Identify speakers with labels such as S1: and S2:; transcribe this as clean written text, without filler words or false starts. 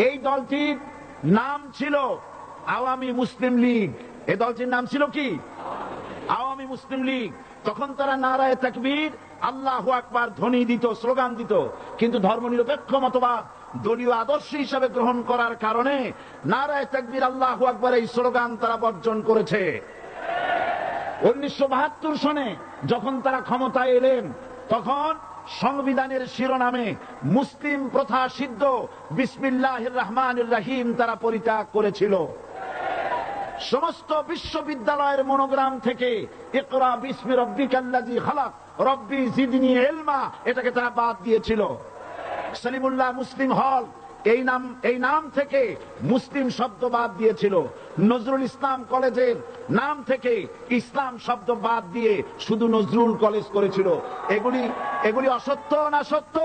S1: এই দলটির নাম ছিল আওয়ামী মুসলিম লীগ। এই দলটির নাম ছিল কি? আওয়ামী মুসলিম লীগ। তখন তারা নারায়ে তাকবীর, আল্লাহু আকবার ধ্বনি দিত, স্লোগান দিত। কিন্তু ধর্মনিরপেক্ষ মতবাদ দলীয় আদর্শ হিসাবে গ্রহণ করার কারণে নারায়ে তাকবীর, আল্লাহু আকবার এই স্লোগান তারা বর্জন করেছে। 1972 সনে যখন তারা ক্ষমতায় এলেন, তখন সংবিধানের শিরোনামে মুসলিম প্রথা সিদ্ধ বিসমিল্লাহির রহমানির রহিম তারা পরিত্যাগ করেছিল। সমস্ত বিশ্ববিদ্যালয়ের মনোগ্রাম থেকে ইকরা বিসমি রাব্বিকাল্লাযী খালাক রব্বি জিদনি ইলমা এটাকে তারা বাদ দিয়েছিল। সলিমুল্লাহ মুসলিম হল এই নাম থেকে মুসলিম শব্দ বাদ দিয়েছিল। নজরুল ইসলাম কলেজের নাম থেকে ইসলাম শব্দ বাদ দিয়ে শুধু নজরুল কলেজ করেছিল। এগুলি অসত্য না সত্য?